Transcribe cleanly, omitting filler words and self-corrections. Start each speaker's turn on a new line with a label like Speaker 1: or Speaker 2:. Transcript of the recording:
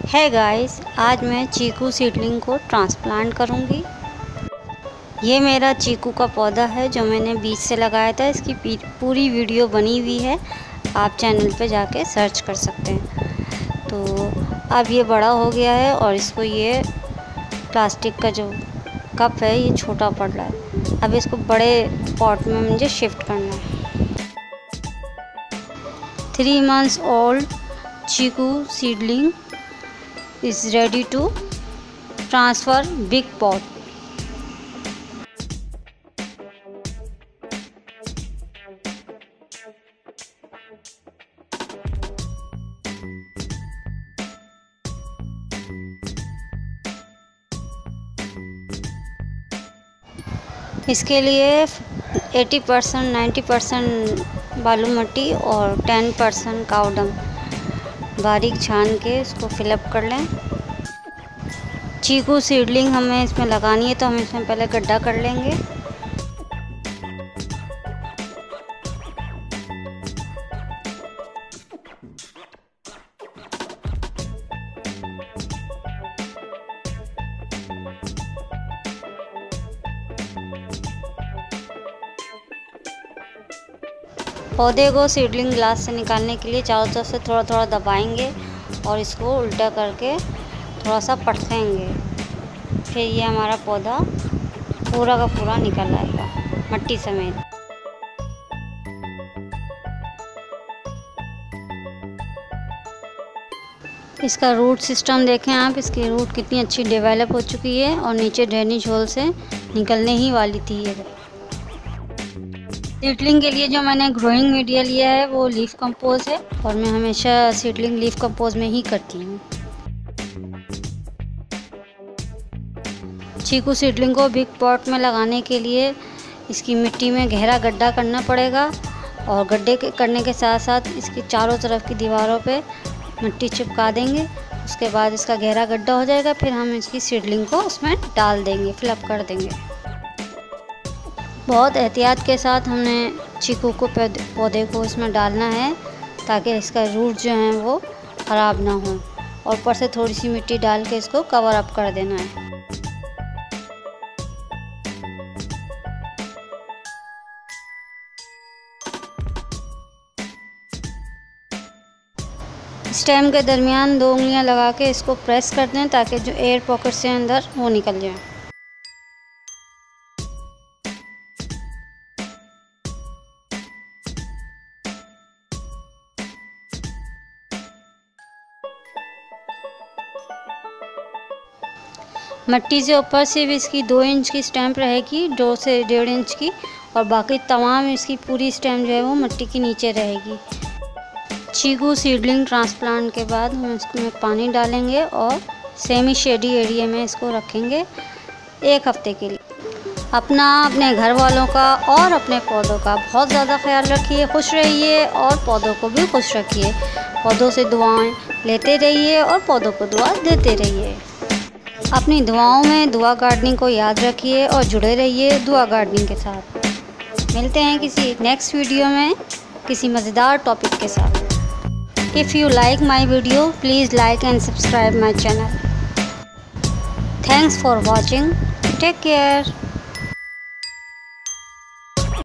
Speaker 1: है गाइस, आज मैं चीकू सीडलिंग को ट्रांसप्लांट करूंगी। ये मेरा चीकू का पौधा है जो मैंने बीज से लगाया था। इसकी पूरी वीडियो बनी हुई है, आप चैनल पे जाके सर्च कर सकते हैं। तो अब ये बड़ा हो गया है और इसको ये प्लास्टिक का जो कप है ये छोटा पड़ रहा है। अब इसको बड़े पॉट में मुझे शिफ्ट करना है। 3 months old chikoo seedling is ready to transfer big pot. इसके लिए 80% 90% बालू मिट्टी और 10% कावडम बारीक छान के इसको फिलअप कर लें। चीकू सीडलिंग हमें इसमें लगानी है तो हम इसमें पहले गड्ढा कर लेंगे। पौधे को सीडलिंग ग्लास से निकालने के लिए चारों तरफ से थोड़ा थोड़ा दबाएंगे और इसको उल्टा करके थोड़ा सा पटकेंगे। फिर ये हमारा पौधा पूरा का पूरा निकल आएगा मिट्टी समेत। इसका रूट सिस्टम देखें आप, इसकी रूट कितनी अच्छी डेवलप हो चुकी है और नीचे ड्रेनेज होल से निकलने ही वाली थी ये। सीडलिंग के लिए जो मैंने ग्रोइंग मीडिया लिया है वो लीफ कंपोज है और मैं हमेशा सीडलिंग लीफ कंपोज में ही करती हूँ। चीकू सीडलिंग को बिग पॉट में लगाने के लिए इसकी मिट्टी में गहरा गड्ढा करना पड़ेगा और गड्ढे करने के साथ साथ इसकी चारों तरफ की दीवारों पे मिट्टी चिपका देंगे। उसके बाद इसका गहरा गड्ढा हो जाएगा, फिर हम इसकी सीडलिंग को उसमें डाल देंगे, फिलअप कर देंगे। बहुत एहतियात के साथ हमने चीकू को पौधे को इसमें डालना है ताकि इसका रूट जो है वो ख़राब ना हो, और ऊपर से थोड़ी सी मिट्टी डाल के इसको कवर अप कर देना है। स्टेम के दरमियान 2 उंगलियां लगा के इसको प्रेस कर दें ताकि जो एयर पॉकेट से अंदर वो निकल जाए। मिट्टी से ऊपर सिर्फ इसकी 2 इंच की स्टेम्प रहेगी, 2 से 1.5 इंच की, और बाकी तमाम इसकी पूरी स्टेम जो है वो मिट्टी के नीचे रहेगी। चीकू सीडलिंग ट्रांसप्लांट के बाद हम इसमें पानी डालेंगे और सेमी शेडी एरिया में इसको रखेंगे 1 हफ्ते के लिए। अपना, अपने घर वालों का और अपने पौधों का बहुत ज़्यादा ख्याल रखिए, खुश रहिए और पौधों को भी खुश रखिए। पौधों से दुआएं लेते रहिए और पौधों को दुआ देते रहिए। अपनी दुआओं में दुआ गार्डनिंग को याद रखिए और जुड़े रहिए दुआ गार्डनिंग के साथ। मिलते हैं किसी नेक्स्ट वीडियो में किसी मज़ेदार टॉपिक के साथ। If you like my video please like and subscribe my channel. Thanks for watching. Take care.